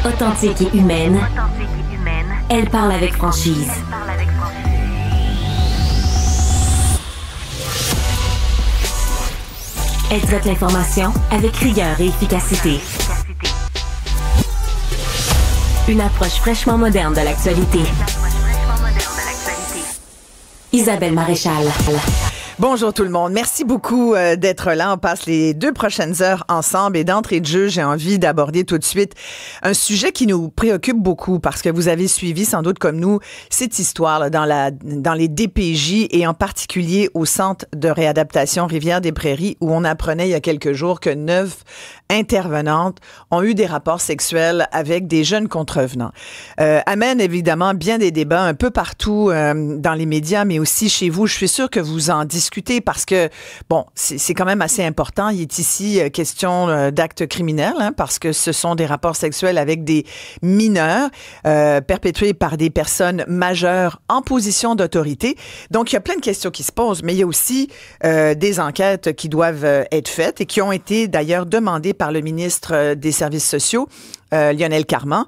Authentique et humaine, elle parle avec franchise. Elle traite l'information avec rigueur et efficacité. Une approche fraîchement moderne de l'actualité. Isabelle Maréchal. Bonjour tout le monde. Merci beaucoup d'être là. On passe les 2 prochaines heures ensemble et d'entrée de jeu, j'ai envie d'aborder tout de suite un sujet qui nous préoccupe beaucoup parce que vous avez suivi sans doute comme nous cette histoire là, dans les DPJ et en particulier au centre de réadaptation Rivière-des-Prairies où on apprenait il y a quelques jours que 9 intervenantes ont eu des rapports sexuels avec des jeunes contrevenants. Amène évidemment bien des débats un peu partout dans les médias, mais aussi chez vous. Je suis sûre que vous en discutez parce que, bon, c'est quand même assez important. Il est ici question d'actes criminels, hein, parce que ce sont des rapports sexuels avec des mineurs perpétrés par des personnes majeures en position d'autorité. Donc, il y a plein de questions qui se posent, mais il y a aussi des enquêtes qui doivent être faites et qui ont été d'ailleurs demandées par le ministre des Services sociaux, Lionel Carman,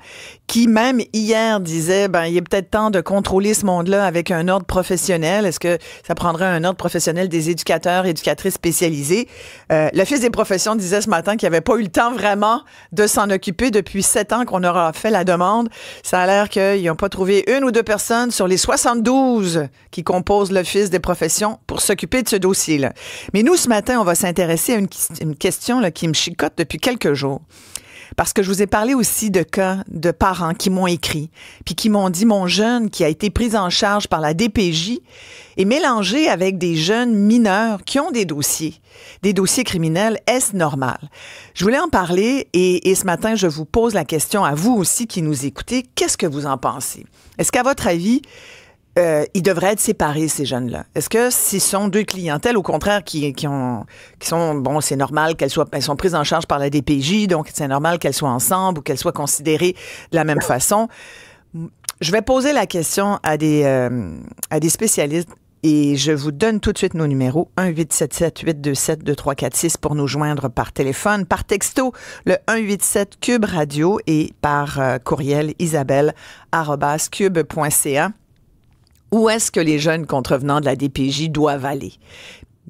qui même hier disait, il est peut-être temps de contrôler ce monde-là avec un ordre professionnel. Est-ce que ça prendrait un ordre professionnel des éducateurs, éducatrices spécialisés? L'Office des professions disait ce matin qu'il n'y avait pas eu le temps vraiment de s'en occuper depuis 7 ans qu'on aura fait la demande. Ça a l'air qu'ils n'ont pas trouvé 1 ou 2 personnes sur les 72 qui composent l'Office des professions pour s'occuper de ce dossier-là. Mais nous, ce matin, on va s'intéresser à une question là, qui me chicote depuis quelques jours. Parce que je vous ai parlé aussi de cas de parents qui m'ont écrit, puis qui m'ont dit mon jeune qui a été pris en charge par la DPJ est mélangé avec des jeunes mineurs qui ont des dossiers criminels. Est-ce normal? Je voulais en parler et ce matin, je vous pose la question à vous aussi qui nous écoutez. Qu'est-ce que vous en pensez? Est-ce qu'à votre avis, ils devraient être séparés, ces jeunes-là? Est-ce que ce sont 2 clientèles, au contraire, qui sont, bon, c'est normal elles sont prises en charge par la DPJ, donc c'est normal qu'elles soient ensemble ou qu'elles soient considérées de la même façon? Je vais poser la question à des spécialistes et je vous donne tout de suite nos numéros. 1-877-827-2346 pour nous joindre par téléphone, par texto, le 187 Cube Radio et par courriel isabelle@cube.ca. Où est-ce que les jeunes contrevenants de la DPJ doivent aller?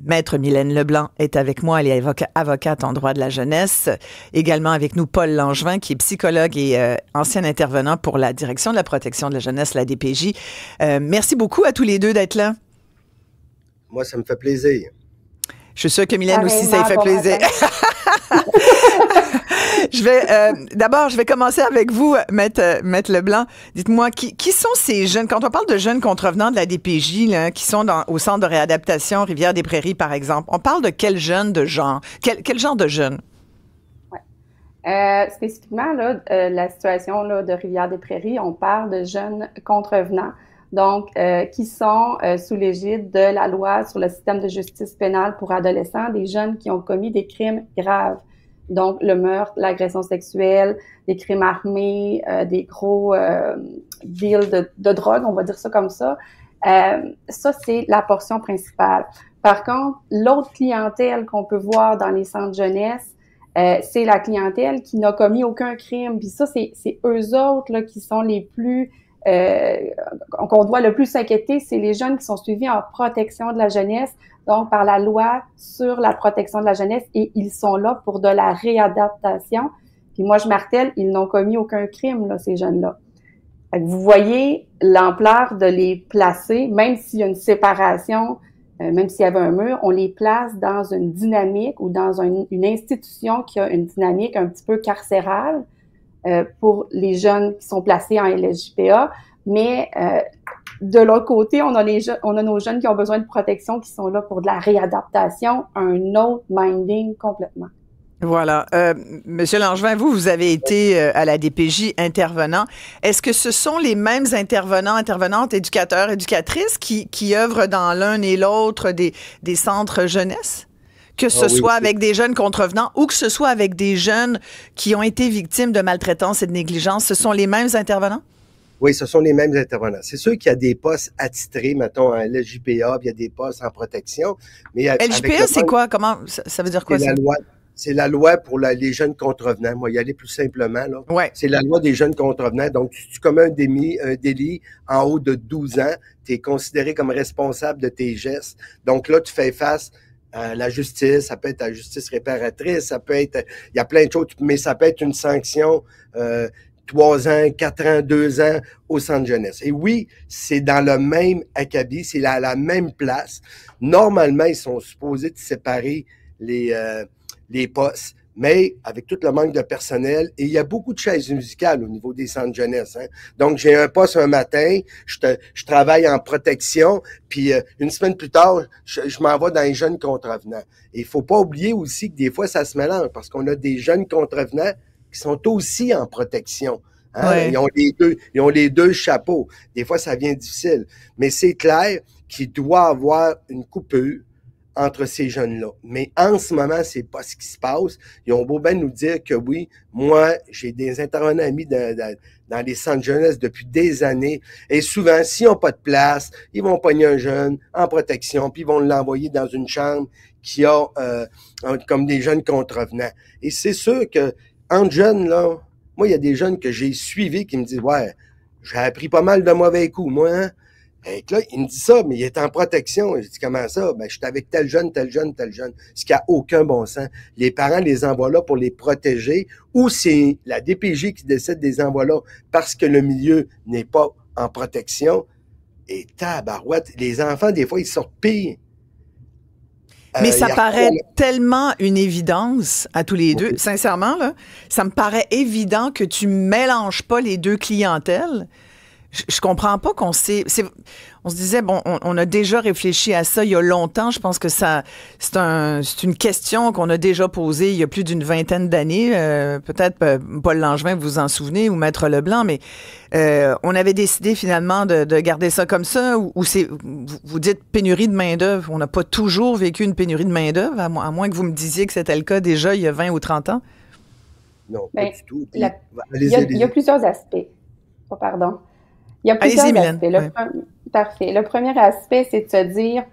Maître Mylène Leblanc est avec moi, elle est avocate en droit de la jeunesse. Également avec nous, Paul Langevin, qui est psychologue et ancien intervenant pour la direction de la protection de la jeunesse, la DPJ. Merci beaucoup à tous les deux d'être là. Moi, ça me fait plaisir. Je suis sûre que Mylène aussi, ça lui fait plaisir. D'abord, je vais commencer avec vous, Maître Leblanc. Dites-moi, qui sont ces jeunes, quand on parle de jeunes contrevenants de la DPJ, là, qui sont au centre de réadaptation Rivière-des-Prairies, par exemple, on parle de quel jeune de genre? Quel genre de jeunes? Ouais. Spécifiquement, là, la situation là, de Rivière-des-Prairies, on parle de jeunes contrevenants. Donc, qui sont sous l'égide de la loi sur le système de justice pénale pour adolescents, des jeunes qui ont commis des crimes graves. Donc, le meurtre, l'agression sexuelle, des crimes armés, des gros deals de drogue, on va dire ça comme ça. Ça, c'est la portion principale. Par contre, l'autre clientèle qu'on peut voir dans les centres jeunesse, c'est la clientèle qui n'a commis aucun crime. Puis ça, c'est eux autres là, qui sont les plus... qu'on doit le plus s'inquiéter, c'est les jeunes qui sont suivis en protection de la jeunesse, donc par la loi sur la protection de la jeunesse, et ils sont là pour de la réadaptation. Puis moi, je martèle, ils n'ont commis aucun crime, là, ces jeunes-là. Fait que vous voyez l'ampleur de les placer, même s'il y a une séparation, même s'il y avait un mur, on les place dans une dynamique ou dans une institution qui a une dynamique un petit peu carcérale, pour les jeunes qui sont placés en LSJPA, mais de l'autre côté, on a nos jeunes qui ont besoin de protection, qui sont là pour de la réadaptation, un autre minding complètement. Voilà. Monsieur Langevin, vous avez été à la DPJ intervenant. Est-ce que ce sont les mêmes intervenantes, éducateurs, éducatrices qui œuvrent dans l'un et l'autre des centres jeunesse? Que ce soit avec des jeunes contrevenants ou que ce soit avec des jeunes qui ont été victimes de maltraitance et de négligence, ce sont les mêmes intervenants? Oui, ce sont les mêmes intervenants. C'est sûr qu'il y a des postes attitrés, mettons, à l'LJPA, puis il y a des postes en protection. Mais LJPA, c'est quoi? Comment ça veut dire quoi, ça? C'est la loi pour les jeunes contrevenants. Moi, y aller plus simplement, là. Ouais. C'est la loi des jeunes contrevenants. Donc, si tu commets un délit en haut de 12 ans, tu es considéré comme responsable de tes gestes. Donc là, tu fais face à la justice. Ça peut être la justice réparatrice. Ça peut être, il y a plein de choses, mais ça peut être une sanction, 3 ans, 4 ans, 2 ans au centre jeunesse. Et oui, c'est dans le même acabit, c'est à la même place. Normalement, ils sont supposés de séparer les postes, mais avec tout le manque de personnel, et il y a beaucoup de chaises musicales au niveau des centres jeunesse. Hein. Donc, j'ai un poste un matin, je travaille en protection, puis une semaine plus tard, je m'en vais dans les jeunes contrevenants. Et il faut pas oublier aussi que des fois, ça se mélange, parce qu'on a des jeunes contrevenants qui sont aussi en protection. Hein? Ouais. Ils ont les deux chapeaux. Des fois, ça devient difficile. Mais c'est clair qu'il doit avoir une coupure entre ces jeunes-là. Mais en ce moment, c'est pas ce qui se passe. Ils ont beau bien nous dire que oui, moi, j'ai des intervenants amis dans les centres jeunesse depuis des années. Et souvent, s'ils n'ont pas de place, ils vont pogner un jeune en protection, puis ils vont l'envoyer dans une chambre qui a comme des jeunes contrevenants. Et c'est sûr que entre jeunes, là, moi, il y a des jeunes que j'ai suivis qui me disent « Ouais, j'ai appris pas mal de mauvais coups, moi, hein? » Et là, il me dit ça, mais il est en protection. Je dis, comment ça? Ben, je suis avec tel jeune. Ce qui a aucun bon sens. Les parents les envoient là pour les protéger, ou c'est la DPJ qui décide de les envoyer là parce que le milieu n'est pas en protection. Et tabarouette, les enfants, des fois, ils sortent pire. Mais ça paraît tellement une évidence à tous les deux. Sincèrement, là, ça me paraît évident que tu mélanges pas les deux clientèles. Je comprends pas qu'on sait. On se disait, bon, on a déjà réfléchi à ça il y a longtemps. Je pense que c'est une question qu'on a déjà posée il y a plus d'une vingtaine d'années. Peut-être Paul Langevin, vous vous en souvenez, ou Maître Leblanc, mais on avait décidé finalement de garder ça comme ça. Ou vous dites pénurie de main-d'œuvre. On n'a pas toujours vécu une pénurie de main-d'œuvre, à moins que vous me disiez que c'était le cas déjà il y a 20 ou 30 ans. Non, pas du tout. Il y a plusieurs aspects. Oh, pardon. Il y a plusieurs aspects. Parfait. Le premier aspect, c'est de se dire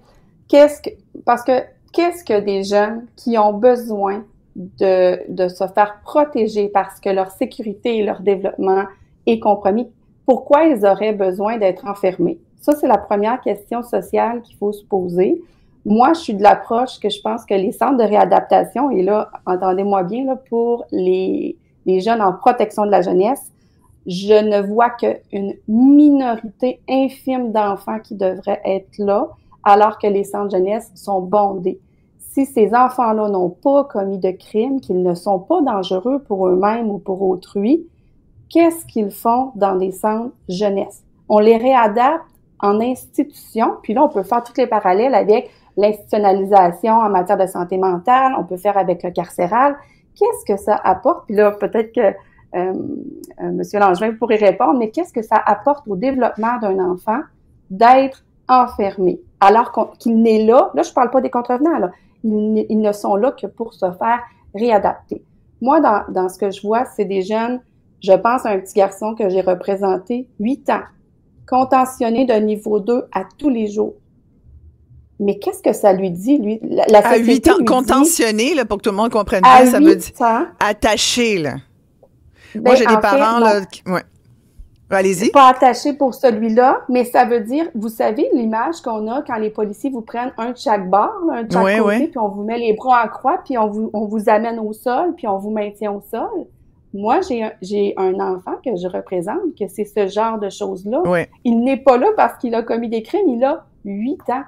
qu'est-ce que des jeunes qui ont besoin de se faire protéger parce que leur sécurité et leur développement est compromis, pourquoi ils auraient besoin d'être enfermés? Ça, c'est la première question sociale qu'il faut se poser. Moi, je suis de l'approche que je pense que les centres de réadaptation, et là, entendez-moi bien, là, pour les jeunes en protection de la jeunesse, je ne vois qu'une minorité infime d'enfants qui devraient être là, alors que les centres jeunesse sont bondés. Si ces enfants-là n'ont pas commis de crimes, qu'ils ne sont pas dangereux pour eux-mêmes ou pour autrui, qu'est-ce qu'ils font dans des centres jeunesse? On les réadapte en institution, puis là, on peut faire tous les parallèles avec l'institutionnalisation en matière de santé mentale, on peut faire avec le carcéral. Qu'est-ce que ça apporte? Puis là, peut-être que Monsieur Langevin, vous pourrez répondre, mais qu'est-ce que ça apporte au développement d'un enfant d'être enfermé, alors qu'il n'est là, je parle pas des contrevenants, là, ils ne sont là que pour se faire réadapter. Moi, dans ce que je vois, c'est des jeunes, je pense à un petit garçon que j'ai représenté, 8 ans, contentionné de niveau 2 à tous les jours. Mais qu'est-ce que ça lui dit, lui? La société à 8 ans, contentionné, là, pour que tout le monde comprenne bien, ça veut dire attaché, là. Moi, j'ai des parents, là, ouais. Allez-y. Pas attaché pour celui-là, mais ça veut dire, vous savez, l'image qu'on a quand les policiers vous prennent un de chaque bord, là, un de chaque côté, puis on vous met les bras en croix, puis on vous amène au sol, puis on vous maintient au sol. Moi, j'ai un enfant que je représente, que c'est ce genre de choses-là. Ouais. Il n'est pas là parce qu'il a commis des crimes, il a 8 ans.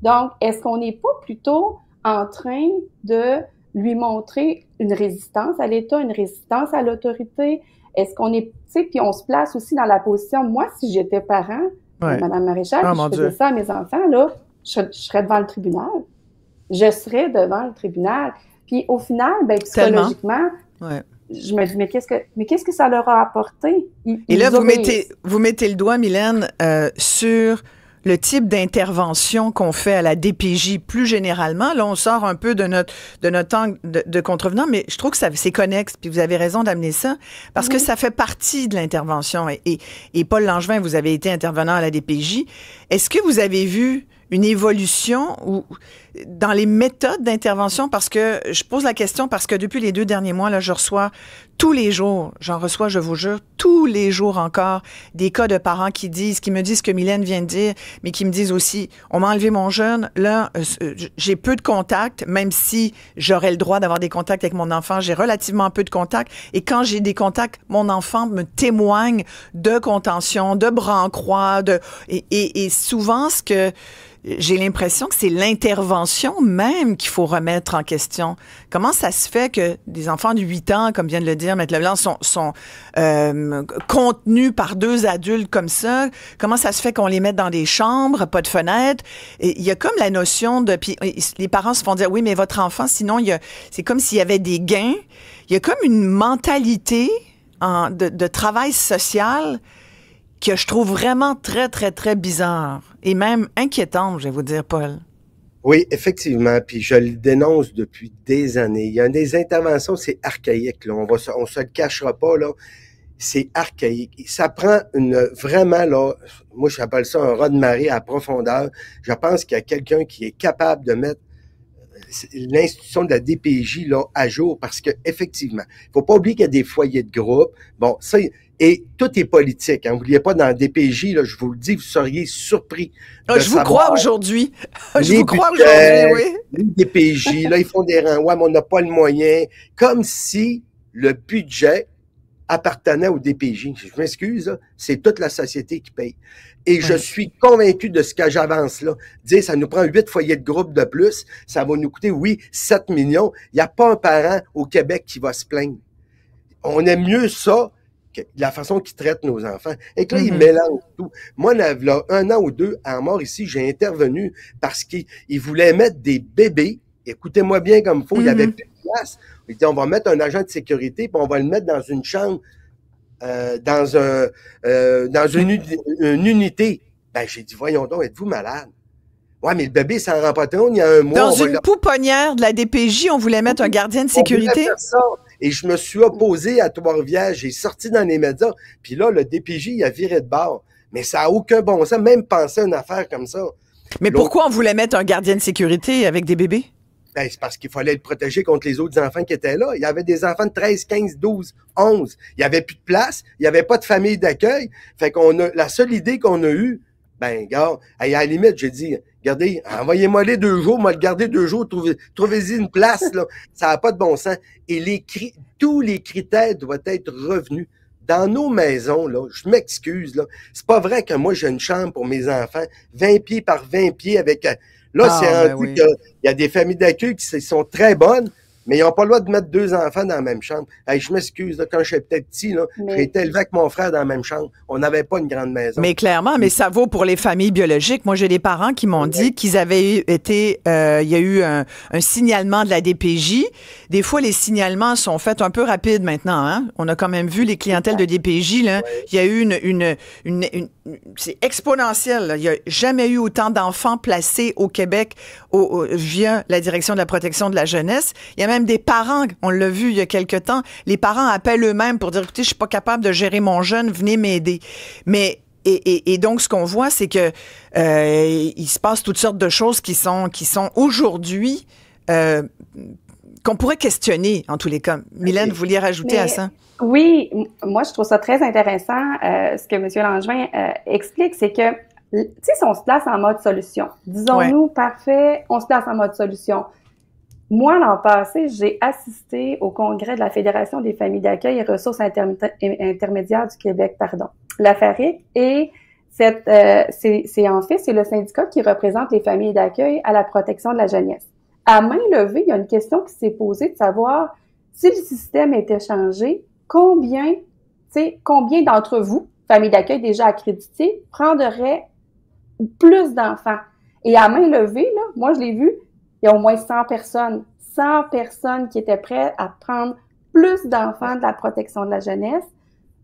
Donc, est-ce qu'on n'est pas plutôt en train de lui montrer une résistance à l'État, une résistance à l'autorité? Est-ce qu'on est, tu sais, puis on se place aussi dans la position, moi, si j'étais parent, Madame Maréchal, je faisais ça à mes enfants, là, je serais devant le tribunal. Je serais devant le tribunal. Puis au final, ben psychologiquement, je me dis, mais qu'est-ce que ça leur a apporté? Et là, vous mettez le doigt, Mylène, sur le type d'intervention qu'on fait à la DPJ plus généralement. Là, on sort un peu de notre angle de contrevenant, mais je trouve que c'est connexe, puis vous avez raison d'amener ça, parce que ça fait partie de l'intervention. Et Paul Langevin, vous avez été intervenant à la DPJ. Est-ce que vous avez vu une évolution ou dans les méthodes d'intervention, parce que je pose la question parce que depuis les 2 derniers mois, là, je reçois tous les jours, je vous jure, tous les jours encore, des cas de parents qui me disent ce que Mylène vient de dire, mais qui me disent aussi, on m'a enlevé mon jeune, là, j'ai peu de contacts, même si j'aurais le droit d'avoir des contacts avec mon enfant, j'ai relativement peu de contacts, et quand j'ai des contacts, mon enfant me témoigne de contention, de bras en croix, et souvent, ce que j'ai l'impression que c'est l'intervention même qu'il faut remettre en question. Comment ça se fait que des enfants de 8 ans, comme vient de le dire Maître Leblanc, sont contenus par 2 adultes comme ça? Comment ça se fait qu'on les mette dans des chambres, pas de fenêtres? Et il y a comme la notion de... Puis les parents se font dire, oui, mais votre enfant, sinon, c'est comme s'il y avait des gains. Il y a comme une mentalité de travail social que je trouve vraiment très, très, très bizarre et même inquiétante, je vais vous dire, Paul. Oui, effectivement, puis je le dénonce depuis des années. Il y a des interventions, c'est archaïque, là. On se le cachera pas, là. C'est archaïque. Ça prend vraiment, là, moi j'appelle ça un raz-de-marée à profondeur. Je pense qu'il y a quelqu'un qui est capable de mettre l'institution de la DPJ là à jour parce que effectivement, il faut pas oublier qu'il y a des foyers de groupe. Bon, ça et tout est politique. Hein. N'oubliez pas dans la DPJ, là, je vous le dis, vous seriez surpris. Je vous crois aujourd'hui. Je vous crois aujourd'hui, oui. Les DPJ, là, ils font des rangs. Ouais, mais on n'a pas le moyen. Comme si le budget appartenait au DPJ. Je m'excuse, là, c'est toute la société qui paye. Et je suis convaincu de ce que j'avance là. Dire, ça nous prend 8 foyers de groupe de plus, ça va nous coûter, oui, 7 millions. Il n'y a pas un parent au Québec qui va se plaindre. On aime mieux ça que la façon qu'ils traitent nos enfants. Et que là, ils mélangent tout. Moi, là, 1 an ou 2, à mort ici, j'ai intervenu parce qu'ils voulaient mettre des bébés. Écoutez-moi bien comme il faut, il y avait plus de place. Ils disaient, on va mettre un agent de sécurité, puis on va le mettre dans une chambre, dans une unité. Ben, j'ai dit, voyons donc, êtes-vous malade? Ouais, mais le bébé s'en rend pas compte, il y a un mois. Dans une pouponnière de la DPJ, on voulait mettre un gardien de sécurité? On voulait faire ça. Et je me suis opposé à Trois-Rivières. J'ai sorti dans les médias. Puis là, le DPJ, il a viré de bord. Mais ça n'a aucun bon sens, même penser à une affaire comme ça. Mais pourquoi on voulait mettre un gardien de sécurité avec des bébés? Ben, c'est parce qu'il fallait le protéger contre les autres enfants qui étaient là. Il y avait des enfants de 13, 15, 12, 11. Il n'y avait plus de place. Il n'y avait pas de famille d'accueil. Fait la seule idée qu'on a eue, ben, gars, à la limite, j'ai dit, regardez, envoyez-moi les 2 jours, moi le garder 2 jours, trouvez-y une place, là. Ça n'a pas de bon sens. Et tous les critères doivent être revenus. Dans nos maisons, là, je m'excuse, là. C'est pas vrai que moi, j'ai une chambre pour mes enfants, 20 pieds par 20 pieds avec, c'est rendu qu'il y a des familles d'accueil qui sont très bonnes, mais ils n'ont pas le droit de mettre 2 enfants dans la même chambre. Hey, je m'excuse, là, quand j'étais peut-être petit, là, j'ai été élevé avec mon frère dans la même chambre. On n'avait pas une grande maison. Mais clairement, mais ça vaut pour les familles biologiques. Moi, j'ai des parents qui m'ont dit qu'ils avaient été... il y a eu un signalement de la DPJ. Des fois, les signalements sont faits un peu rapides maintenant. Hein? On a quand même vu les clientèles de DPJ. Là. Il y a eu c'est exponentiel. Là. Il n'y a jamais eu autant d'enfants placés au Québec via la Direction de la protection de la jeunesse. Il y a même des parents, on l'a vu il y a quelque temps, les parents appellent eux-mêmes pour dire, écoutez, je suis pas capable de gérer mon jeune, venez m'aider. Mais et donc, ce qu'on voit, c'est que il se passe toutes sortes de choses qui sont aujourd'hui qu'on pourrait questionner, en tous les cas. Mylène, vous vouliez rajouter à ça? Oui, moi, je trouve ça très intéressant, ce que M. Langevin explique, c'est que, tu sais, si on se place en mode solution, disons-nous, parfait, on se place en mode solution. Moi, l'an passé, j'ai assisté au congrès de la Fédération des familles d'accueil et ressources intermédiaires du Québec, la FARIC, et c'est le syndicat qui représente les familles d'accueil à la protection de la jeunesse. À main levée, il y a une question qui s'est posée de savoir si le système était changé, combien d'entre vous, familles d'accueil déjà accréditées, prendraient plus d'enfants? Et à main levée, là, moi, je l'ai vu, il y a au moins 100 personnes qui étaient prêtes à prendre plus d'enfants de la protection de la jeunesse,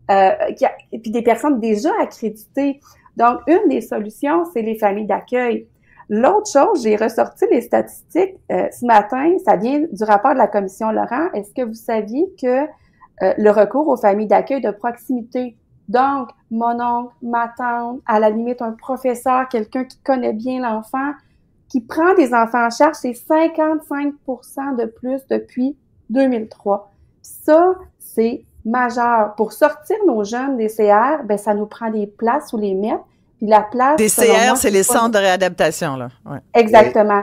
et puis des personnes déjà accréditées. Donc, une des solutions, c'est les familles d'accueil. L'autre chose, j'ai ressorti les statistiques ce matin, ça vient du rapport de la commission Laurent. Est-ce que vous saviez que le recours aux familles d'accueil de proximité, donc mon oncle, ma tante, à la limite un professeur, quelqu'un qui connaît bien l'enfant, qui prend des enfants en charge, c'est 55% de plus depuis 2003. Puis ça, c'est majeur. Pour sortir nos jeunes des CR, ben ça nous prend des places où les mettre. Puis la place... Des CR, c'est les centres de réadaptation, là. Ouais. Exactement.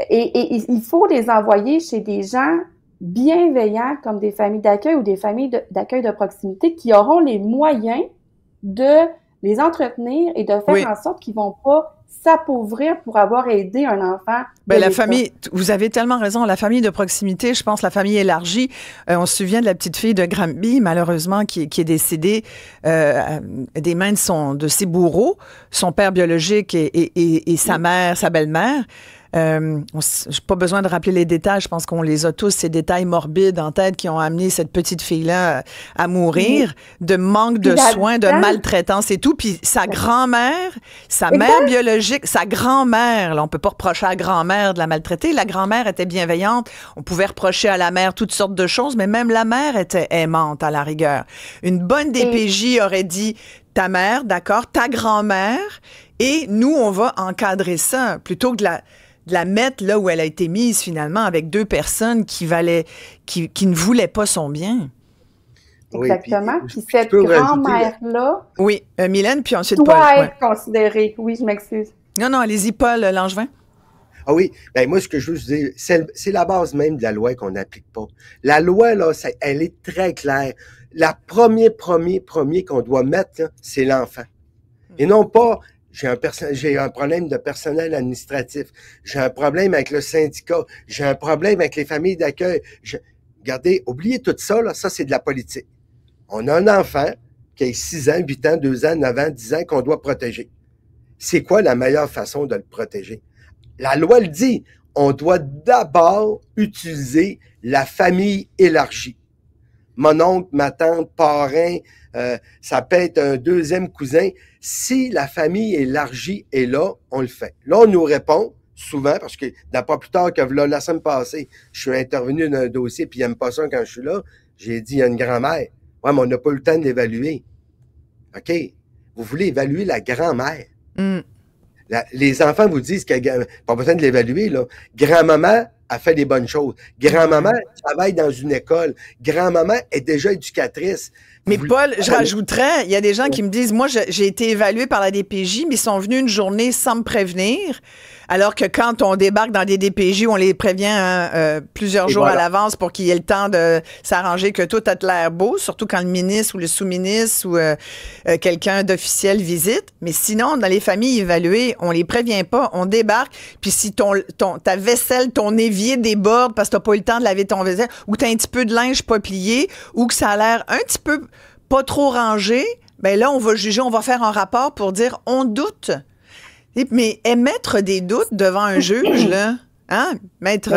Et il faut les envoyer chez des gens bienveillants, comme des familles d'accueil ou des familles d'accueil de proximité, qui auront les moyens de les entretenir et de faire en sorte qu'ils vont pas s'appauvrir pour avoir aidé un enfant. Ben, la famille, vous avez tellement raison, la famille de proximité, je pense la famille élargie, on se souvient de la petite fille de Granby, malheureusement, qui est décédée des mains de ses bourreaux, son père biologique et sa mère, sa belle-mère. J'ai pas besoin de rappeler les détails, je pense qu'on les a tous, ces détails morbides en tête qui ont amené cette petite fille-là à mourir, de manque de soins, de maltraitance et tout. Puis sa grand-mère, sa mère biologique, sa grand-mère, là, on peut pas reprocher à la grand-mère de la maltraiter, la grand-mère était bienveillante, on pouvait reprocher à la mère toutes sortes de choses, mais même la mère était aimante à la rigueur. Une bonne DPJ aurait dit, ta mère, d'accord, ta grand-mère, et nous, on va encadrer ça, plutôt que de la mettre là où elle a été mise finalement avec deux personnes qui ne voulaient pas son bien. Exactement. Puis cette grand-mère-là... Oui, Mylène, puis ensuite Paul. Doit être considérée. Oui, je m'excuse. Non, allez-y, Paul Langevin. Ah oui, ben moi, ce que je veux dire, c'est la base même de la loi qu'on n'applique pas. La loi, là, elle est très claire. La premier qu'on doit mettre, là, c'est l'enfant. Et non pas... J'ai un problème de personnel administratif. J'ai un problème avec le syndicat. J'ai un problème avec les familles d'accueil. Regardez, oubliez tout ça, là. Ça, c'est de la politique. On a un enfant qui a 6 ans, 8 ans, 2 ans, 9 ans, 10 ans qu'on doit protéger. C'est quoi la meilleure façon de le protéger? La loi le dit. On doit d'abord utiliser la famille élargie. Mon oncle, ma tante, parrain, ça peut être un deuxième cousin. Si la famille élargie est là, on le fait. Là, on nous répond souvent, parce que pas plus tard que la semaine passée, je suis intervenu dans un dossier, puis il n'aime pas ça quand je suis là. J'ai dit, il y a une grand-mère. Ouais, mais on n'a pas eu le temps de l'évaluer. OK. Vous voulez évaluer la grand-mère. Les enfants vous disent qu'il n'y a pas besoin de l'évaluer, là. Grand-maman a fait des bonnes choses. Grand-maman travaille dans une école. Grand-maman est déjà éducatrice. Mais Paul, je rajouterais, il y a des gens qui me disent, moi, j'ai été évalué par la DPJ, mais ils sont venus une journée sans me prévenir. Alors que quand on débarque dans des DPJ, on les prévient plusieurs jours à l'avance pour qu'il y ait le temps de s'arranger que tout a l'air beau, surtout quand le ministre ou le sous-ministre ou quelqu'un d'officiel visite. Mais sinon, dans les familles évaluées, on les prévient pas, on débarque. Puis si ta vaisselle, ton évier déborde parce que t'as pas eu le temps de laver ton vaisselle, ou t'as un petit peu de linge pas plié, ou que ça a l'air un petit peu pas trop rangé, ben là, on va juger, on va faire un rapport pour dire on doute. Mais émettre des doutes devant un juge, là, hein? Maître,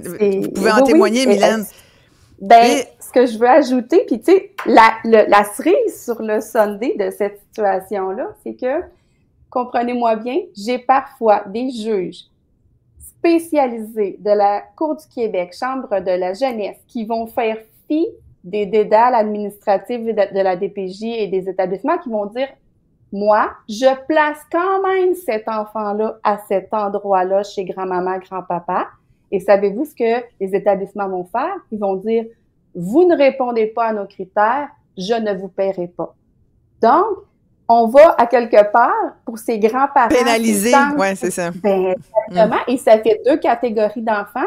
vous pouvez en témoigner, Mylène. Ce que je veux ajouter, puis tu sais, la cerise sur le sundae de cette situation-là, c'est que, comprenez-moi bien, j'ai parfois des juges spécialisés de la Cour du Québec, Chambre de la jeunesse, qui vont faire fi des dédales administratifs de la DPJ et des établissements qui vont dire moi, je place quand même cet enfant-là à cet endroit-là chez grand-maman, grand-papa. Et savez-vous ce que les établissements vont faire? Ils vont dire, vous ne répondez pas à nos critères, je ne vous paierai pas. Donc, on va à quelque part pour ces grands-parents. Pénaliser, oui, c'est ça. Exactement. Et ça fait 2 catégories d'enfants.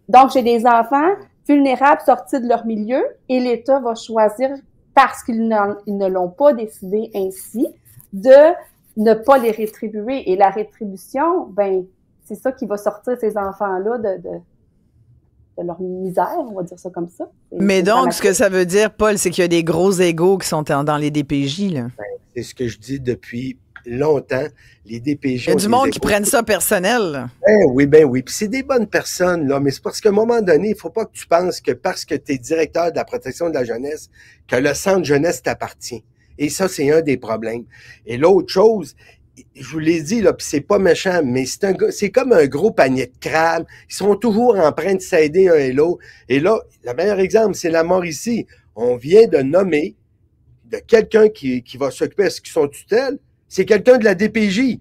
Donc, j'ai des enfants vulnérables sortis de leur milieu et l'État va choisir, parce qu'ils ne l'ont pas décidé ainsi, de ne pas les rétribuer. Et la rétribution, c'est ça qui va sortir ces enfants-là de leur misère, on va dire ça comme ça. Mais donc, ce que ça veut dire, Paul, c'est qu'il y a des gros égos qui sont dans les DPJ, là. C'est ce que je dis depuis longtemps. Les DPJ... Il y a du monde qui prennent ça personnel. Oui. Puis c'est des bonnes personnes, là. Mais c'est parce qu'à un moment donné, il ne faut pas que tu penses que parce que tu es directeur de la protection de la jeunesse, que le centre jeunesse t'appartient. Et ça, c'est un des problèmes. Et l'autre chose, je vous l'ai dit, là, puis c'est pas méchant, mais c'est comme un gros panier de crabes. Ils sont toujours en train de s'aider un et l'autre. Et là, le meilleur exemple, c'est la Mauricie. On vient de nommer de quelqu'un qui va s'occuper de ce qui sont tutelle. C'est quelqu'un de la DPJ.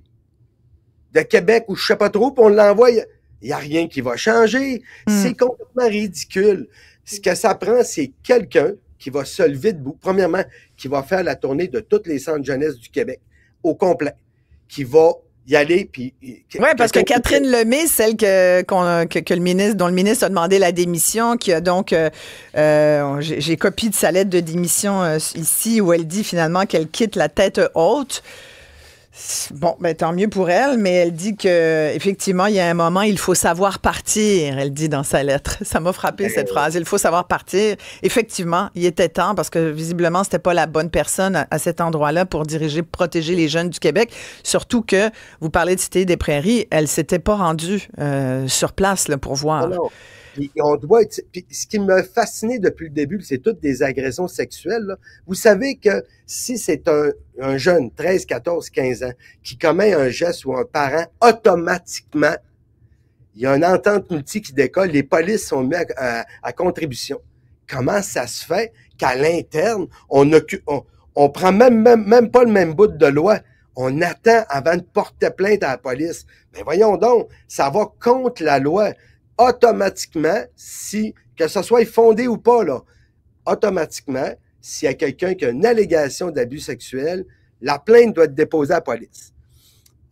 de Québec ou je sais pas trop, puis on l'envoie. Il n'y a rien qui va changer. C'est complètement ridicule. Ce que ça prend, c'est quelqu'un qui va se lever debout. Premièrement, qui va faire la tournée de tous les centres jeunesse du Québec au complet, qui va y aller. Puis, oui, parce que Catherine Lemay, celle que le ministre, dont le ministre a demandé la démission, qui a donc, j'ai copie de sa lettre de démission ici, où elle dit finalement qu'elle quitte la tête haute. Bon, ben tant mieux pour elle, mais elle dit que effectivement, il y a un moment, il faut savoir partir, elle dit dans sa lettre. Ça m'a frappé cette phrase, il faut savoir partir. Effectivement, il était temps parce que visiblement, c'était pas la bonne personne à cet endroit-là pour protéger les jeunes du Québec, surtout que vous parlez de Cité des Prairies, elle s'était pas rendue sur place là, pour voir. Non. Puis on doit être, puis ce qui m'a fasciné depuis le début, c'est toutes des agressions sexuelles. Là. Vous savez que si c'est un jeune, 13, 14, 15 ans, qui commet un geste ou un parent, automatiquement, il y a une entente multi qui décolle, les polices sont mis à contribution. Comment ça se fait qu'à l'interne, on prend même pas le même bout de loi? On attend avant de porter plainte à la police. Mais voyons donc, ça va contre la loi. Automatiquement, que ce soit fondé ou pas, là, automatiquement, s'il y a quelqu'un qui a une allégation d'abus sexuel, la plainte doit être déposée à la police.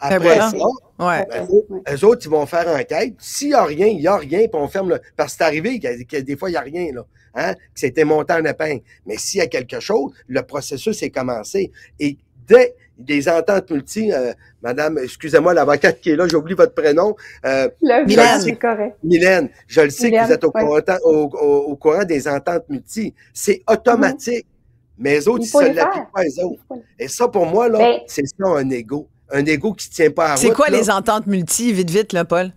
Après ça, eux autres, ils vont faire enquête. S'il n'y a rien, il n'y a rien, puis on ferme le... Parce que c'est arrivé que des fois, il n'y a rien, là. Hein, que c'était monté en épingle. Mais s'il y a quelque chose, le processus est commencé. Et dès des ententes multi, madame, excusez-moi, l'avocate qui est là, j'ai oublié votre prénom. Mylène, c'est correct. Mylène, je le sais que vous êtes au courant des ententes multi. C'est automatique. Mais les autres, ils ne se l'appliquent pas, les autres. Et ça, pour moi, là, c'est ça, un égo. Un égo qui ne tient pas à route. C'est quoi les ententes multi? Vite, là, Paul.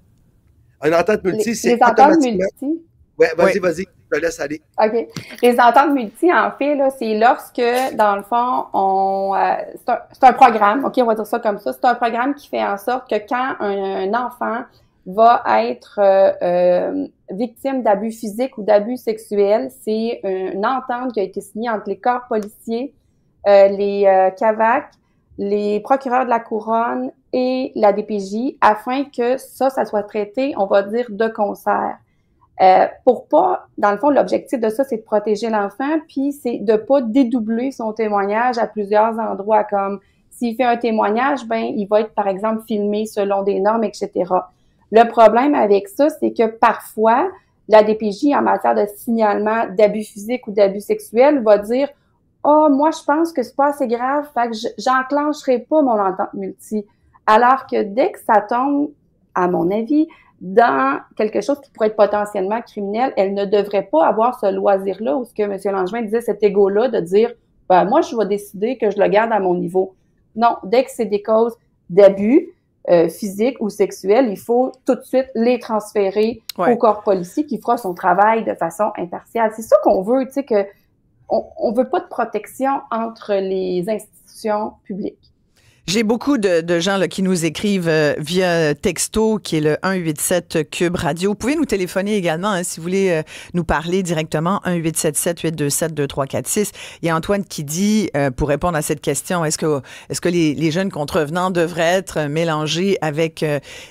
Une entente multi, c'est les ententes multi. Ouais, vas-y. Je te laisse aller. OK. Les ententes multi, en fait, là, c'est lorsque, dans le fond, c'est un programme, OK, on va dire ça comme ça. C'est un programme qui fait en sorte que quand un enfant va être victime d'abus physiques ou d'abus sexuels, c'est une entente qui a été signée entre les corps policiers, les CAVAC, les procureurs de la Couronne et la DPJ, afin que ça soit traité, on va dire, de concert. Pour pas, dans le fond, l'objectif de ça, c'est de protéger l'enfant, puis c'est de pas dédoubler son témoignage à plusieurs endroits, comme s'il fait un témoignage, ben il va être, par exemple, filmé selon des normes, etc. Le problème avec ça, c'est que parfois, la DPJ, en matière de signalement d'abus physiques ou d'abus sexuels, va dire « Ah, moi, je pense que c'est pas assez grave, fait que j'enclencherai pas mon entente multi. » Alors que dès que ça tombe, à mon avis, dans quelque chose qui pourrait être potentiellement criminel, elle ne devrait pas avoir ce loisir-là, ou ce que M. Langevin disait, cet égo-là, de dire « Ben moi, je vais décider que je le garde à mon niveau. » Non, dès que c'est des causes d'abus physiques ou sexuels, il faut tout de suite les transférer au corps policier qui fera son travail de façon impartiale. C'est ça qu'on veut, tu sais, que on veut pas de protection entre les institutions publiques. J'ai beaucoup de gens là, qui nous écrivent via texto, qui est le 187 Cube Radio. Vous pouvez nous téléphoner également hein, si vous voulez nous parler directement, 1-877-827-2346. Il y a Antoine qui dit, pour répondre à cette question, est-ce que les jeunes contrevenants devraient être mélangés avec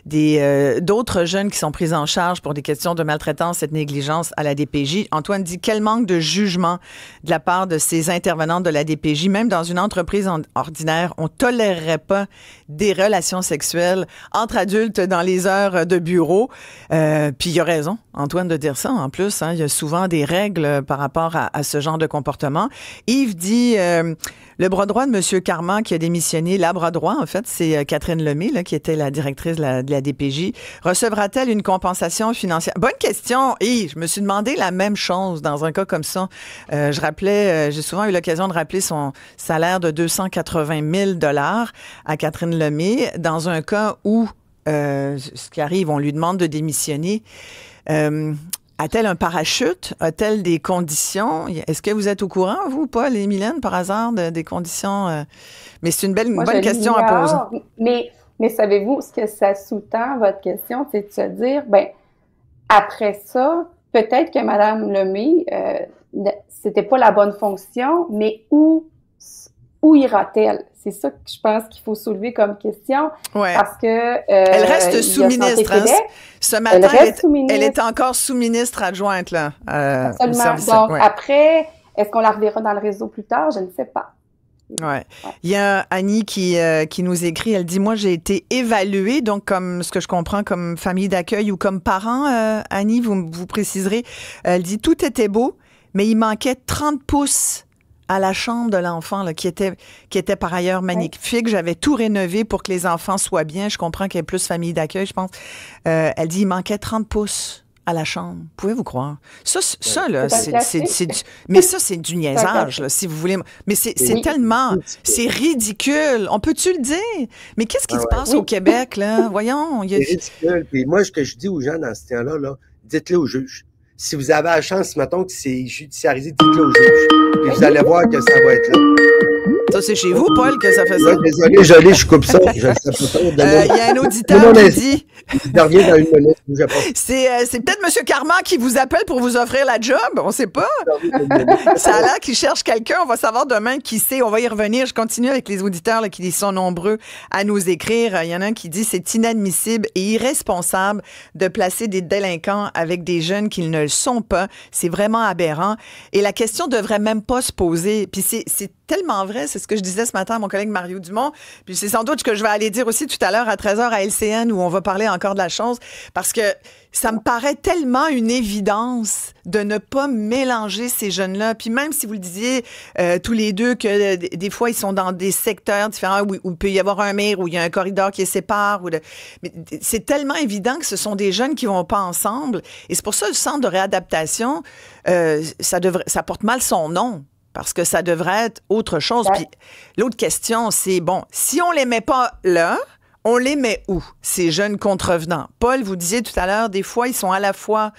d'autres jeunes qui sont pris en charge pour des questions de maltraitance et de négligence à la DPJ? Antoine dit, quel manque de jugement de la part de ces intervenants de la DPJ, même dans une entreprise ordinaire, on tolérerait pas des relations sexuelles entre adultes dans les heures de bureau. Puis il a raison, Antoine, de dire ça. En plus, hein, il y a souvent des règles par rapport à ce genre de comportement. Yves dit, le bras droit de M. Carman qui a démissionné, la bras droit, en fait, c'est Catherine Lemay, là, qui était la directrice de la DPJ. Recevra-t-elle une compensation financière? Bonne question. Et je me suis demandé la même chose dans un cas comme ça. J'ai souvent eu l'occasion de rappeler son salaire de 280 000 $ à Catherine Lemay, dans un cas où, ce qui arrive, on lui demande de démissionner. A-t-elle un parachute? A-t-elle des conditions? Est-ce que vous êtes au courant, vous, Paul et Mylène, par hasard, des conditions? Mais c'est une bonne question à poser. Mais savez-vous ce que ça sous-tend, votre question? C'est de se dire, ben après ça, peut-être que Mme Lemay, c'était pas la bonne fonction, mais où où ira-t-elle? C'est ça que je pense qu'il faut soulever comme question. Ouais. Parce que elle reste sous-ministre. Hein? Ce matin, elle est encore sous-ministre adjointe là. Absolument. Donc après, est-ce qu'on la reverra dans le réseau plus tard? Je ne sais pas. Ouais. Il y a Annie qui nous écrit, elle dit, moi j'ai été évaluée, donc comme ce que je comprends comme famille d'accueil ou comme parent, Annie, vous préciserez, elle dit, tout était beau, mais il manquait 30 pouces à la chambre de l'enfant, là, qui était par ailleurs magnifique. J'avais tout rénové pour que les enfants soient bien. Je comprends qu'il y ait plus famille d'accueil, je pense. Elle dit, il manquait 30 pouces à la chambre. Pouvez-vous croire? Ça là, mais ça, c'est du niaisage, là, si vous voulez. Mais c'est tellement, c'est ridicule. On peut-tu le dire? Mais qu'est-ce qui se passe au Québec, là? Voyons. C'est ridicule. Puis moi, ce que je dis aux gens dans ce temps-là, là, dites-le au juge. Si vous avez la chance, mettons que c'est judiciarisé, dites-le au juge. Puis vous allez voir que ça va être là. Ça, c'est chez vous, Paul, que ça fait ça? Ouais, désolé, je coupe ça. Je sais pas. Il y a un auditeur qui dit... Dernier dans une minute, bougez pas. C'est peut-être M. Carman qui vous appelle pour vous offrir la job. On ne sait pas. Ça a l'air qu'il cherche quelqu'un. On va savoir demain qui c'est. On va y revenir. Je continue avec les auditeurs là, qui sont nombreux à nous écrire. Il y en a un qui dit « C'est inadmissible et irresponsable de placer des délinquants avec des jeunes qui ne le sont pas. C'est vraiment aberrant. Et la question devrait même pas se poser. » Puis c'est tellement vrai, c'est ce que je disais ce matin à mon collègue Mario Dumont, puis c'est sans doute ce que je vais aller dire aussi tout à l'heure à 13h à LCN où on va parler encore de la chose, parce que ça me paraît tellement une évidence de ne pas mélanger ces jeunes-là. Puis même si vous le disiez tous les deux que des fois ils sont dans des secteurs différents où il peut y avoir un mur, où il y a un corridor qui les sépare, mais c'est tellement évident que ce sont des jeunes qui vont pas ensemble. Et c'est pour ça le centre de réadaptation, ça porte mal son nom. Parce que ça devrait être autre chose. Puis l'autre question, c'est, bon, si on les met pas là, on les met où, ces jeunes contrevenants? Paul, vous disiez tout à l'heure, des fois, ils sont à la fois...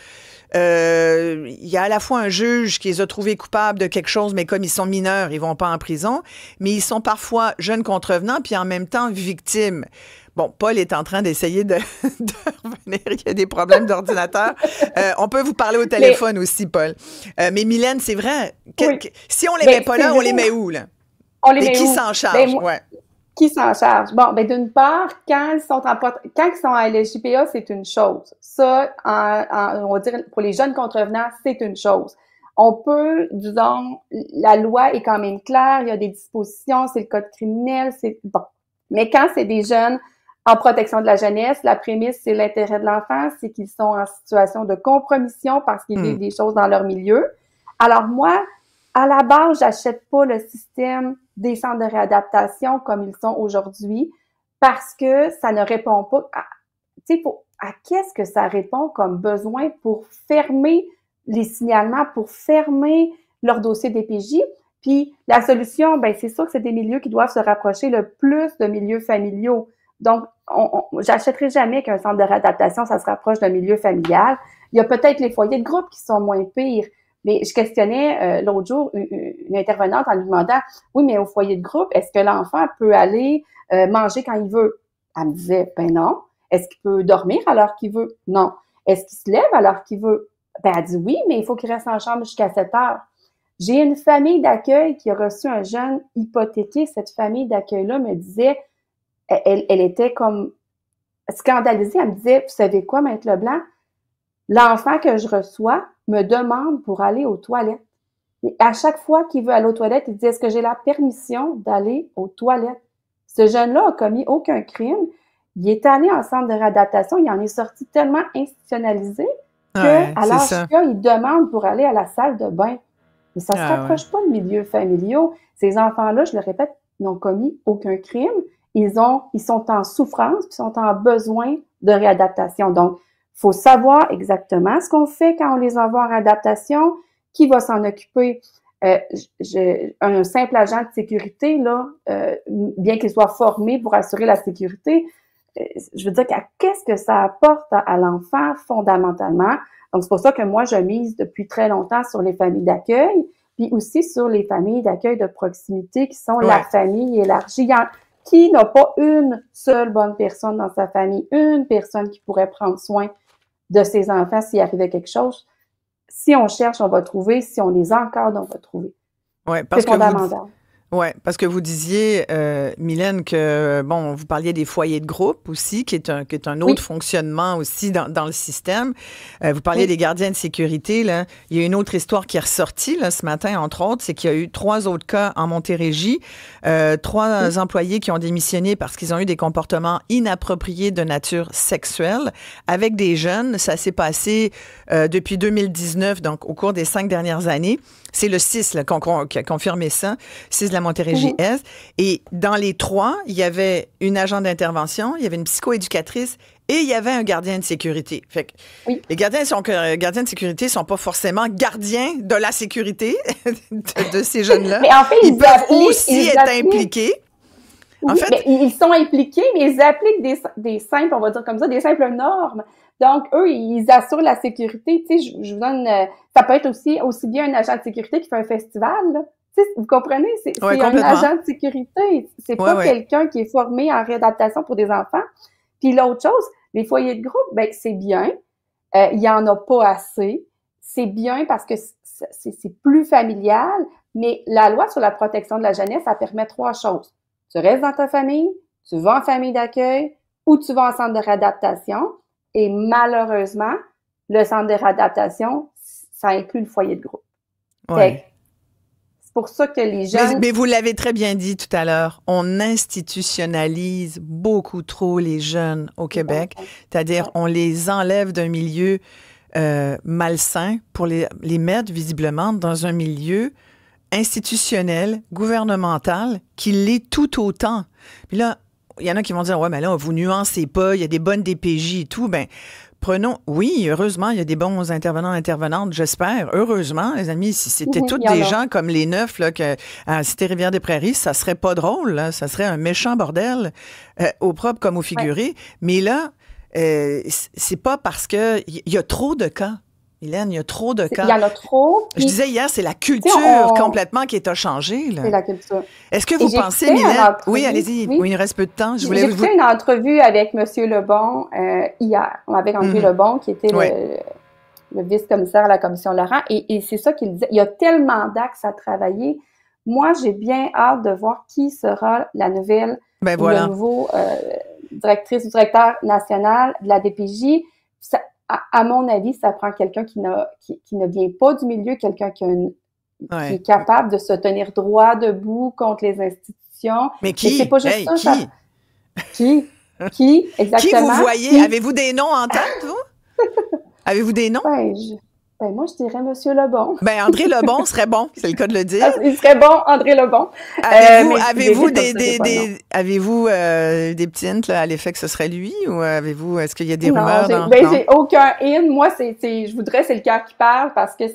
il y a à la fois un juge qui les a trouvés coupables de quelque chose, mais comme ils sont mineurs, ils vont pas en prison. Mais ils sont parfois jeunes contrevenants, puis en même temps victimes. Bon, Paul est en train d'essayer de revenir. Il y a des problèmes d'ordinateur. On peut vous parler au téléphone aussi, Paul. Mais Mylène, c'est vrai. Si on les met pas là, on les met où, là? On les met qui où? s'en charge? Qui s'en charge? Bon, d'une part, quand ils sont à LSJPA, c'est une chose. Ça, on va dire, pour les jeunes contrevenants, c'est une chose. On peut, disons, la loi est quand même claire, il y a des dispositions, c'est le code criminel, c'est bon. Mais quand c'est des jeunes en protection de la jeunesse, la prémisse, c'est l'intérêt de l'enfant, c'est qu'ils sont en situation de compromission parce qu'ils vivent des choses dans leur milieu. Alors moi, à la base, j'achète pas le système des centres de réadaptation comme ils sont aujourd'hui parce que ça ne répond pas à qu'est-ce que ça répond comme besoin pour fermer les signalements, pour fermer leur dossier DPJ. Puis la solution, ben c'est sûr que c'est des milieux qui doivent se rapprocher le plus de milieux familiaux. Donc, j'achèterai jamais qu'un centre de réadaptation, ça se rapproche d'un milieu familial. Il y a peut-être les foyers de groupe qui sont moins pires. Mais je questionnais l'autre jour une intervenante en lui demandant, oui, mais au foyer de groupe, est-ce que l'enfant peut aller manger quand il veut? Elle me disait, ben non. Est-ce qu'il peut dormir à l'heure qu'il veut? Non. Est-ce qu'il se lève à l'heure qu'il veut? Ben, elle dit oui, mais il faut qu'il reste en chambre jusqu'à 7 heures. J'ai une famille d'accueil qui a reçu un jeune hypothéqué. Cette famille d'accueil-là me disait, elle était comme scandalisée. Elle me disait, vous savez quoi, Maître Leblanc? L'enfant que je reçois me demande pour aller aux toilettes. Et à chaque fois qu'il veut aller aux toilettes, il dit, est-ce que j'ai la permission d'aller aux toilettes? Ce jeune-là a commis aucun crime. Il est allé en centre de réadaptation. Il en est sorti tellement institutionnalisé qu'à l'âge qu'il demande pour aller à la salle de bain. Mais ça ne se rapproche pas de milieux familiaux. Ces enfants-là, je le répète, n'ont commis aucun crime. Ils sont en souffrance, puis sont en besoin de réadaptation. Donc, il faut savoir exactement ce qu'on fait quand on les envoie en réadaptation, qui va s'en occuper. Un simple agent de sécurité, là, bien qu'il soit formé pour assurer la sécurité, je veux dire, qu'est-ce que ça apporte à l'enfant fondamentalement? Donc, c'est pour ça que moi, je mise depuis très longtemps sur les familles d'accueil, puis aussi sur les familles d'accueil de proximité qui sont la famille élargie. Qui n'a pas une seule bonne personne dans sa famille, une personne qui pourrait prendre soin de ses enfants s'il arrivait quelque chose. Si on cherche, on va trouver. Si on les encadre, on va trouver. Ouais, parce c'est fondamental. Ouais, parce que vous disiez, Mylène, que bon, vous parliez des foyers de groupe aussi, qui est un autre fonctionnement aussi dans le système. Vous parliez des gardiens de sécurité, là. Il y a une autre histoire qui est ressortie là ce matin, entre autres, c'est qu'il y a eu 3 autres cas en Montérégie, 3 employés qui ont démissionné parce qu'ils ont eu des comportements inappropriés de nature sexuelle avec des jeunes. Ça s'est passé depuis 2019, donc au cours des 5 dernières années. C'est le 6 là, qui a confirmé ça, 6 de la Montérégie-Est. Et dans les 3, il y avait une agent d'intervention, il y avait une psychoéducatrice et il y avait un gardien de sécurité. Fait que les gardiens de sécurité sont pas forcément gardiens de la sécurité de ces jeunes-là. Mais en fait, ils peuvent aussi être impliqués. Oui, en fait, ils sont impliqués, mais ils appliquent des simples, on va dire comme ça, des simples normes. Donc, eux, ils assurent la sécurité. Tu sais, je vous donne... ça peut être aussi bien un agent de sécurité qui fait un festival, là. Tu sais, vous comprenez? C'est un agent de sécurité. C'est pas quelqu'un qui est formé en réadaptation pour des enfants. Puis l'autre chose, les foyers de groupe, ben c'est bien. Il y en a pas assez. C'est bien parce que c'est plus familial. Mais la loi sur la protection de la jeunesse, ça permet 3 choses. Tu restes dans ta famille, tu vas en famille d'accueil ou tu vas en centre de réadaptation. Et malheureusement, le centre de réadaptation, ça inclut le foyer de groupe. Ouais. C'est pour ça que les jeunes... Mais vous l'avez très bien dit tout à l'heure, on institutionnalise beaucoup trop les jeunes au Québec. C'est-à-dire, on les enlève d'un milieu malsain pour les mettre visiblement dans un milieu institutionnel, gouvernemental, qui l'est tout autant. Puis là, il y en a qui vont dire, ouais, mais là, vous nuancez pas, il y a des bonnes DPJ et tout. Ben, oui, heureusement, il y a des bons intervenants, intervenantes, j'espère. Heureusement, les amis, si c'était tous des gens comme les 9, là, à Cité-Rivière-des-Prairies, ça serait pas drôle, là. Ça serait un méchant bordel, au propre comme au figuré. Ouais. Mais là, c'est pas parce que il y a trop de cas. Hélène, il y a trop de cas. Il y en a trop. Je disais hier, c'est la culture complètement qui a changé. Là. C'est la culture. Est-ce que vous pensez, Mylène... Oui, allez-y. Oui, il reste peu de temps. J'ai fait une entrevue avec M. Lebon hier, avec André Lebon, qui était le vice-commissaire à la Commission Laurent. Et c'est ça qu'il disait. Il y a tellement d'axes à travailler. Moi, j'ai bien hâte de voir qui sera la nouvelle, le nouveau directrice ou directeur national de la DPJ. À mon avis, ça prend quelqu'un qui ne vient pas du milieu, quelqu'un qui est capable de se tenir droit debout contre les institutions. Mais qui? C'est pas juste Qui? Exactement. Qui vous voyez? Avez-vous des noms en tête, vous? Avez-vous des noms? Moi, je dirais M. Lebon. André Lebon serait bon, c'est le cas de le dire. Il serait bon, André Lebon. Avez-vous des petits hints là, à l'effet que ce serait lui, ou est-ce qu'il y a des rumeurs? J'ai aucun hint. Moi, je voudrais, c'est le cœur qui parle, parce que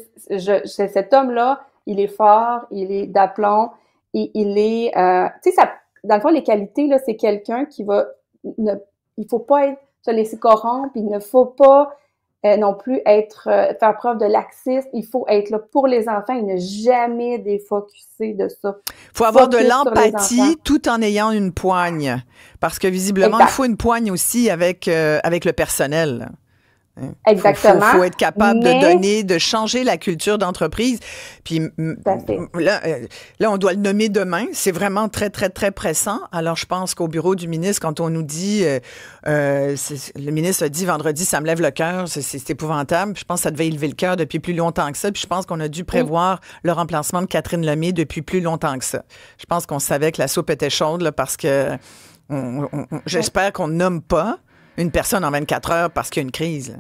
cet homme-là, il est fort, il est d'aplomb, et il est, tu sais, dans le fond, les qualités, là, c'est quelqu'un qui il faut pas se laisser corrompre, il ne faut pas non plus faire preuve de laxisme. Il faut être là pour les enfants et ne jamais défocuser de ça. Il faut avoir de l'empathie tout en ayant une poigne. Parce que visiblement, il faut une poigne aussi avec le personnel. Exactement. Il faut être capable de donner, de changer la culture d'entreprise. Puis là, on doit le nommer demain. C'est vraiment très, très, très pressant. Alors, je pense qu'au bureau du ministre, quand on nous dit, le ministre a dit vendredi, ça me lève le cœur, c'est épouvantable. Puis je pense que ça devait élever le cœur depuis plus longtemps que ça. Puis je pense qu'on a dû prévoir le remplacement de Catherine Lemay depuis plus longtemps que ça. Je pense qu'on savait que la soupe était chaude là, parce que j'espère qu'on ne nomme pas une personne en 24 heures parce qu'il y a une crise. Là.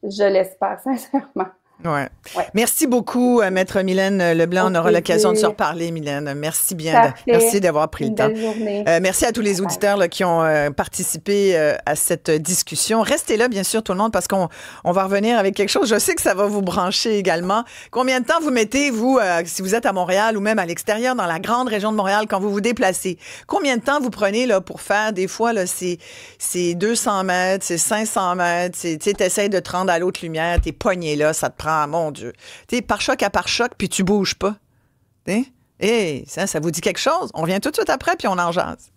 Je l'espère, sincèrement. Ouais. Merci beaucoup, Maître Mylène Leblanc. On aura l'occasion de se reparler, Mylène. Merci bien. Merci d'avoir pris le temps. Belle journée. Merci à tous les auditeurs là, qui ont participé à cette discussion. Restez là, bien sûr, tout le monde, parce qu'on va revenir avec quelque chose. Je sais que ça va vous brancher également. Combien de temps vous mettez, vous, si vous êtes à Montréal ou même à l'extérieur, dans la grande région de Montréal, quand vous vous déplacez? Combien de temps vous prenez là, pour faire, des fois, là, c'est 200 mètres, c'est 500 mètres, tu essaies de te rendre à l'autre lumière, t'es pogné là, ça te prend, mon Dieu. Tu sais, par choc à par choc, puis tu bouges pas. Ça vous dit quelque chose? On revient tout de suite après, puis on en jase.